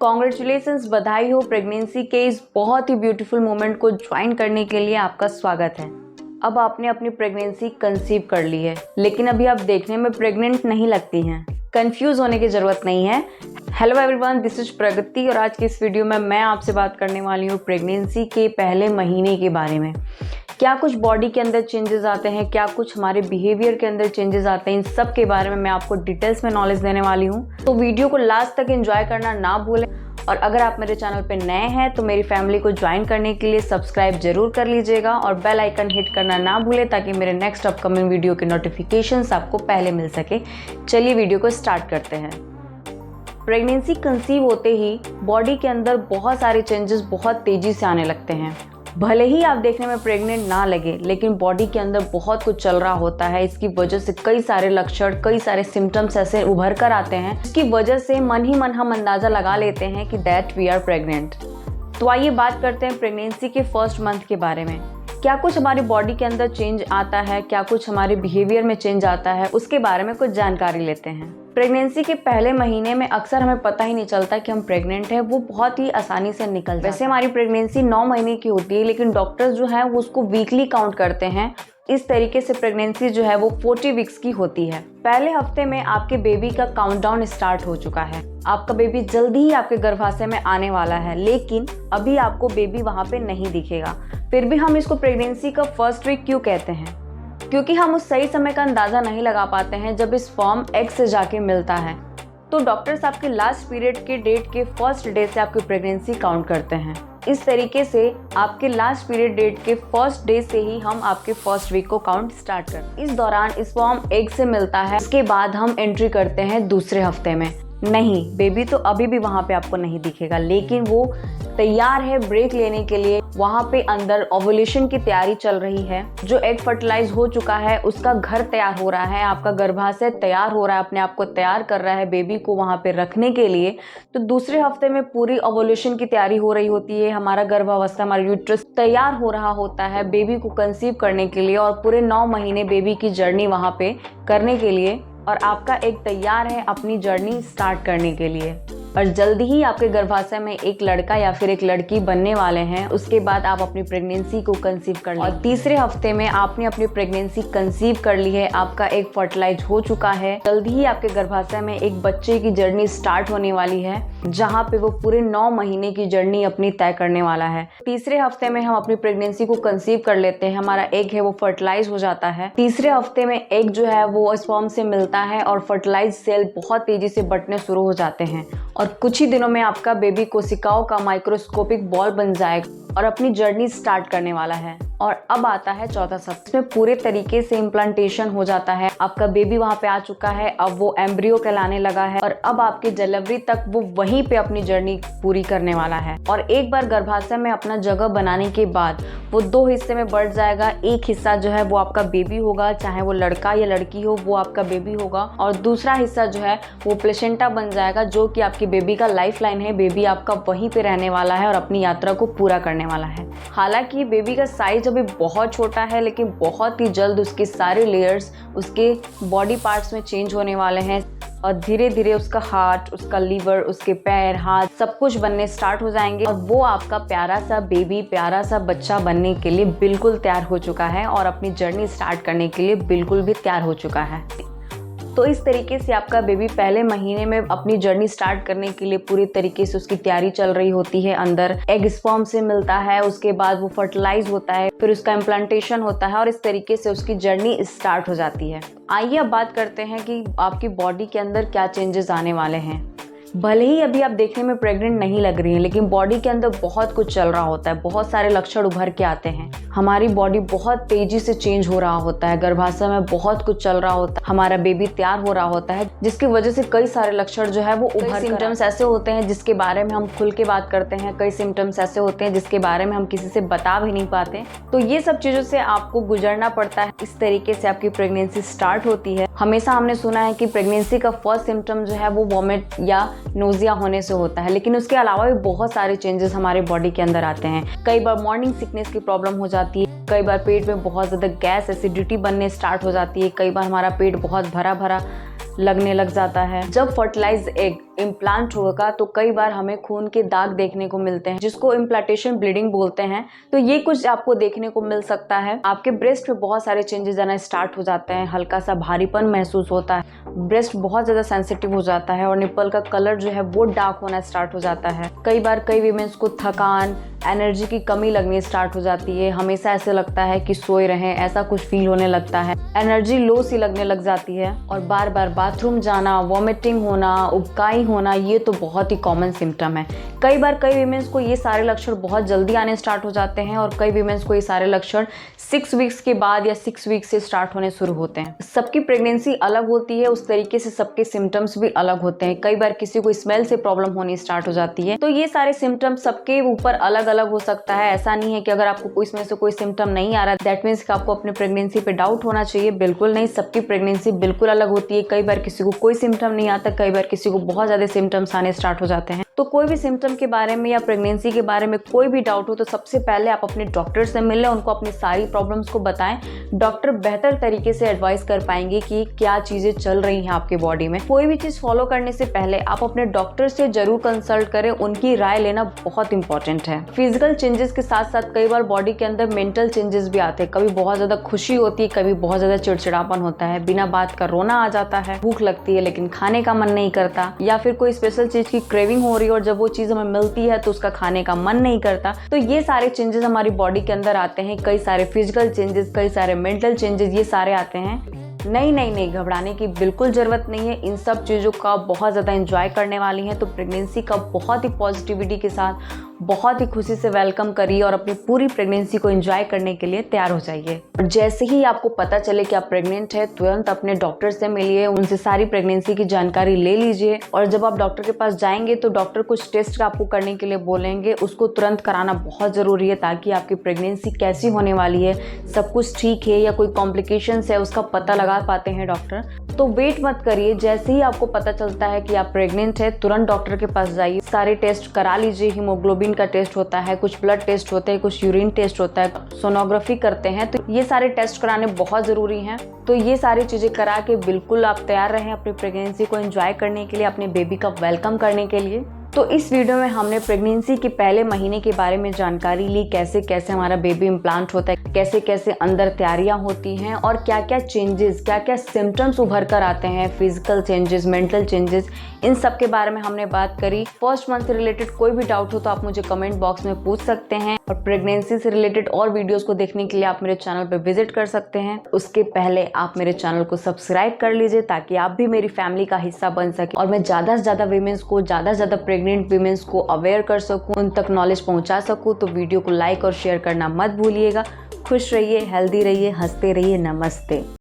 Congratulations, बधाई हो pregnancy के इस बहुत ही ब्यूटीफुल मोमेंट को ज्वाइन करने के लिए आपका स्वागत है। अब आपने अपनी प्रेगनेंसी कंसीव कर ली है, लेकिन अभी आप देखने में प्रेग्नेंट नहीं लगती हैं। कंफ्यूज होने की ज़रूरत नहीं है। हेलो एवरीवन, दिस इज प्रगति और आज की इस वीडियो में मैं आपसे बात करने वाली हूँ प्रेगनेंसी के पहले महीने के बारे में। क्या कुछ बॉडी के अंदर चेंजेस आते हैं, क्या कुछ हमारे बिहेवियर के अंदर चेंजेस आते हैं, इन सब के बारे में मैं आपको डिटेल्स में नॉलेज देने वाली हूँ। तो वीडियो को लास्ट तक एंजॉय करना ना भूलें और अगर आप मेरे चैनल पे नए हैं तो मेरी फैमिली को ज्वाइन करने के लिए सब्सक्राइब जरूर कर लीजिएगा और बेल आइकन हिट करना ना भूलें ताकि मेरे नेक्स्ट अपकमिंग वीडियो के नोटिफिकेशंस आपको पहले मिल सके। चलिए वीडियो को स्टार्ट करते हैं। प्रेगनेंसी कंसीव होते ही बॉडी के अंदर बहुत सारे चेंजेस बहुत तेजी से आने लगते हैं। भले ही आप देखने में प्रेग्नेंट ना लगे, लेकिन बॉडी के अंदर बहुत कुछ चल रहा होता है। इसकी वजह से कई सारे लक्षण, कई सारे सिम्टम्स ऐसे उभर कर आते हैं जिसकी वजह से मन ही मन हम अंदाजा लगा लेते हैं कि दैट वी आर प्रेग्नेंट। तो आइए बात करते हैं प्रेगनेंसी के फर्स्ट मंथ के बारे में। क्या कुछ हमारी बॉडी के अंदर चेंज आता है, क्या कुछ हमारे बिहेवियर में चेंज आता है, उसके बारे में कुछ जानकारी लेते हैं। प्रेगनेंसी के पहले महीने में अक्सर हमें पता ही नहीं चलता कि हम प्रेग्नेंट हैं, वो बहुत ही आसानी से निकल जाता है। वैसे हमारी प्रेगनेंसी 9 महीने की होती है, लेकिन डॉक्टर्स जो है वो उसको वीकली काउंट करते हैं। इस तरीके से प्रेगनेंसी जो है वो 40 वीक्स की होती है। पहले हफ्ते में आपके बेबी का काउंटडाउन स्टार्ट हो चुका है। आपका बेबी जल्दी ही आपके गर्भाशय में आने वाला है, लेकिन अभी आपको बेबी वहाँ पे नहीं दिखेगा। फिर भी हम इसको प्रेगनेंसी का फर्स्ट वीक क्यों कहते हैं? क्योंकि हम उस सही समय का अंदाजा नहीं लगा पाते हैं जब इस फॉर्म एग से जाके मिलता है। तो डॉक्टर्स आपके लास्ट पीरियड के डेट के फर्स्ट डे से आपकी प्रेगनेंसी काउंट करते हैं। इस तरीके से आपके लास्ट पीरियड डेट के फर्स्ट डे से ही हम आपके फर्स्ट वीक को काउंट स्टार्ट करते हैं। इस दौरान इस फॉर्म एग से मिलता है, इसके बाद हम एंट्री करते हैं दूसरे हफ्ते में। नहीं, बेबी तो अभी भी वहाँ पे आपको नहीं दिखेगा, लेकिन वो तैयार है ब्रेक लेने के लिए। वहाँ पे अंदर ओव्यूलेशन की तैयारी चल रही है। जो एग फर्टिलाइज हो चुका है उसका घर तैयार हो रहा है, आपका गर्भाशय तैयार हो रहा है, अपने आप को तैयार कर रहा है बेबी को वहाँ पे रखने के लिए। तो दूसरे हफ्ते में पूरी ओव्यूलेशन की तैयारी हो रही होती है। हमारा गर्भावस्था, हमारा यूट्रस तैयार हो रहा होता है बेबी को कंसीव करने के लिए और पूरे 9 महीने बेबी की जर्नी वहाँ पे करने के लिए। और आपका एग तैयार है अपनी जर्नी स्टार्ट करने के लिए और जल्दी ही आपके गर्भाशय में एक लड़का या फिर एक लड़की बनने वाले हैं। उसके बाद आप अपनी प्रेगनेंसी को कंसीव कर लें और तीसरे हफ्ते में आपने अपनी प्रेगनेंसी कंसीव कर ली है, आपका एग फर्टिलाइज हो चुका है। जल्दी ही आपके गर्भाशय में एक बच्चे की जर्नी स्टार्ट होने वाली है, जहाँ पे वो पूरे 9 महीने की जर्नी अपनी तय करने वाला है। तीसरे हफ्ते में हम अपनी प्रेगनेंसी को कंसीव कर लेते हैं, हमारा एग है वो फर्टिलाइज हो जाता है। तीसरे हफ्ते में एग जो है वो स्पर्म से मिलता है और फर्टिलाइज सेल बहुत तेजी से बढ़ने शुरू हो जाते हैं और कुछ ही दिनों में आपका बेबी कोशिकाओं का माइक्रोस्कोपिक बॉल बन जाएगा और अपनी जर्नी स्टार्ट करने वाला है। और अब आता है चौथा सप्ताह, इसमें पूरे तरीके से इम्प्लांटेशन हो जाता है। आपका बेबी वहाँ पे आ चुका है, अब वो एम्ब्रियो कहलाने लगा है और अब आपके डिलीवरी तक वो वहीं पे अपनी जर्नी पूरी करने वाला है। और एक बार गर्भाशय में अपना जगह बनाने के बाद वो 2 हिस्से में बढ़ जाएगा। एक हिस्सा जो है वो आपका बेबी होगा, चाहे वो लड़का या लड़की हो, वो आपका बेबी होगा। और दूसरा हिस्सा जो है वो प्लेसेंटा बन जाएगा, जो कि आपकी बेबी का लाइफ लाइन है। बेबी आपका वहीं पे रहने वाला है और अपनी यात्रा को पूरा करने वाला है। हालांकि बेबी का साइज अभी बहुत छोटा है, लेकिन बहुत ही जल्द उसके सारे लेयर्स उसके बॉडी पार्ट्स में चेंज होने वाले हैं और धीरे धीरे उसका हार्ट, उसका लीवर, उसके पैर, हाथ सब कुछ बनने स्टार्ट हो जाएंगे और वो आपका प्यारा सा बेबी, प्यारा सा बच्चा बनने के लिए बिल्कुल तैयार हो चुका है और अपनी जर्नी स्टार्ट करने के लिए बिल्कुल भी तैयार हो चुका है। तो इस तरीके से आपका बेबी पहले महीने में अपनी जर्नी स्टार्ट करने के लिए पूरी तरीके से उसकी तैयारी चल रही होती है। अंदर एग स्पर्म से मिलता है, उसके बाद वो फर्टिलाइज होता है, फिर उसका इम्प्लांटेशन होता है और इस तरीके से उसकी जर्नी स्टार्ट हो जाती है। आइए अब बात करते हैं कि आपकी बॉडी के अंदर क्या चेंजेस आने वाले हैं। भले ही अभी आप देखने में प्रेग्नेंट नहीं लग रही हैं, लेकिन बॉडी के अंदर बहुत कुछ चल रहा होता है, बहुत सारे लक्षण उभर के आते हैं। हमारी बॉडी बहुत तेजी से चेंज हो रहा होता है, गर्भाशय में बहुत कुछ चल रहा होता है, हमारा बेबी तैयार हो रहा होता है, जिसकी वजह से कई सारे लक्षण जो है वो उभर। सिम्टम्स ऐसे होते हैं जिसके बारे में हम खुल के बात करते हैं, कई सिम्टम्स ऐसे होते हैं जिसके बारे में हम किसी से बता भी नहीं पाते। तो ये सब चीजों से आपको गुजरना पड़ता है। इस तरीके से आपकी प्रेगनेंसी स्टार्ट होती है। हमेशा हमने सुना है कि प्रेगनेंसी का फर्स्ट सिम्टम जो है वो वॉमिट या नोजिया होने से होता है, लेकिन उसके अलावा भी बहुत सारे चेंजेस हमारे बॉडी के अंदर आते हैं। कई बार मॉर्निंग सिकनेस की प्रॉब्लम हो जाती है, कई बार पेट में बहुत ज़्यादा गैस, एसिडिटी बनने स्टार्ट हो जाती है, कई बार हमारा पेट बहुत भरा भरा लगने लग जाता है। जब फर्टिलाइज एग इम्प्लांट होगा तो कई बार हमें खून के दाग देखने को मिलते हैं, जिसको इम्प्लांटेशन ब्लीडिंग बोलते हैं। तो ये कुछ आपको देखने को मिल सकता है। आपके ब्रेस्ट में बहुत सारे चेंजेस आना स्टार्ट हो जाते हैं, हल्का सा भारीपन महसूस होता है, ब्रेस्ट बहुत ज्यादा सेंसिटिव हो जाता है और निप्पल का कलर जो है वो डार्क होना स्टार्ट हो जाता है। कई बार कई वीमेंस को थकान, एनर्जी की कमी लगनी स्टार्ट हो जाती है, हमेशा ऐसे लगता है कि सोए रहें, ऐसा कुछ फील होने लगता है, एनर्जी लो सी लगने लग जाती है और बार बार बाथरूम जाना, वॉमिटिंग होना, उबकाई होना, ये तो बहुत ही कॉमन सिम्टम है। कई बार कई वीमेंस को ये सारे लक्षण बहुत जल्दी आने स्टार्ट हो जाते हैं और कई वीमेंस को ये सारे लक्षण 6 वीक्स के बाद या 6 वीक्स से स्टार्ट होने शुरू होते हैं। सबकी प्रेगनेंसी अलग होती है, उस तरीके से सबके सिम्टम्स भी अलग होते हैं। कई बार किसी को स्मेल से प्रॉब्लम होनी स्टार्ट हो जाती है। तो ये सारे सिम्टम्स सबके ऊपर अलग अलग हो सकता है। ऐसा नहीं है कि अगर आपको कोई इसमें से कोई सिम्टम नहीं आ रहा दैट मीन्स कि आपको अपने प्रेगनेंसी पे डाउट होना चाहिए। बिल्कुल नहीं, सबकी प्रेगनेंसी बिल्कुल अलग होती है। कई बार किसी को कोई सिम्टम नहीं आता, कई बार किसी को बहुत ज्यादा सिम्टम्स आने स्टार्ट हो जाते हैं। तो कोई भी सिम्टम के बारे में या प्रेगनेंसी के बारे में कोई भी डाउट हो तो सबसे पहले आप अपने डॉक्टर से मिलें, उनको अपनी सारी प्रॉब्लम्स को बताएं। डॉक्टर बेहतर तरीके से एडवाइस कर पाएंगे कि क्या चीजें चल रही हैं आपके बॉडी में। कोई भी चीज फॉलो करने से पहले आप अपने डॉक्टर से जरूर कंसल्ट करें, उनकी राय लेना बहुत इंपॉर्टेंट है। फिजिकल चेंजेस के साथ साथ कई बार बॉडी के अंदर मेंटल चेंजेस भी आते हैं। कभी बहुत ज्यादा खुशी होती है, कभी बहुत ज्यादा चिड़चिड़ापन होता है, बिना बात का रोना आ जाता है, भूख लगती है लेकिन खाने का मन नहीं करता, या फिर कोई स्पेशल चीज की क्रेविंग हो रही है और जब वो चीज हमें मिलती है तो उसका खाने का मन नहीं करता। तो ये सारे चेंजेस हमारी बॉडी के अंदर आते हैं। कई सारे फिजिकल चेंजेस, कई सारे मेंटल चेंजेस, ये सारे आते हैं। नहीं, घबराने की बिल्कुल ज़रूरत नहीं है। इन सब चीज़ों का बहुत ज़्यादा एंजॉय करने वाली हैं। तो प्रेगनेंसी का बहुत ही पॉजिटिविटी के साथ बहुत ही खुशी से वेलकम करिए और अपनी पूरी प्रेगनेंसी को एंजॉय करने के लिए तैयार हो जाइए। और जैसे ही आपको पता चले कि आप प्रेग्नेंट है, तुरंत अपने डॉक्टर से मिलिए, उनसे सारी प्रेगनेंसी की जानकारी ले लीजिए। और जब आप डॉक्टर के पास जाएंगे तो डॉक्टर कुछ टेस्ट आपको करने के लिए बोलेंगे, उसको तुरंत कराना बहुत ज़रूरी है ताकि आपकी प्रेगनेंसी कैसी होने वाली है, सब कुछ ठीक है या कोई कॉम्प्लिकेशंस है, उसका पता लगा पाते हैं डॉक्टर। तो वेट मत करिए, जैसे ही आपको पता चलता है कि आप प्रेग्नेंट है तुरंत डॉक्टर के पास जाइए, सारे टेस्ट करा लीजिए। हीमोग्लोबिन का टेस्ट होता है, कुछ ब्लड टेस्ट होते हैं, कुछ यूरिन टेस्ट होता है, सोनोग्राफी करते हैं। तो ये सारे टेस्ट कराने बहुत ज़रूरी हैं। तो ये सारी चीज़ें करा के बिल्कुल आप तैयार रहें अपनी प्रेगनेंसी को एंजॉय करने के लिए, अपने बेबी का वेलकम करने के लिए। तो इस वीडियो में हमने प्रेगनेंसी के पहले महीने के बारे में जानकारी ली, कैसे कैसे हमारा बेबी इम्प्लांट होता है, कैसे कैसे अंदर तैयारियां होती हैं और क्या क्या चेंजेस, क्या क्या सिम्टम्स उभर कर आते हैं, फिजिकल चेंजेस, मेंटल चेंजेस, इन सब के बारे में हमने बात करी। फर्स्ट मंथ से रिलेटेड कोई भी डाउट हो तो आप मुझे कमेंट बॉक्स में पूछ सकते हैं और प्रेगनेंसी से रिलेटेड और वीडियोस को देखने के लिए आप मेरे चैनल पर विजिट कर सकते हैं। उसके पहले आप मेरे चैनल को सब्सक्राइब कर लीजिए ताकि आप भी मेरी फैमिली का हिस्सा बन सके और मैं ज़्यादा से ज़्यादा वीमेंस को, ज़्यादा से ज़्यादा प्रेग्नेंट वीमेंस को अवेयर कर सकूं, उन तक नॉलेज पहुंचा सकूं। तो वीडियो को लाइक और शेयर करना मत भूलिएगा। खुश रहिए, हेल्दी रहिए, हंसते रहिए। नमस्ते।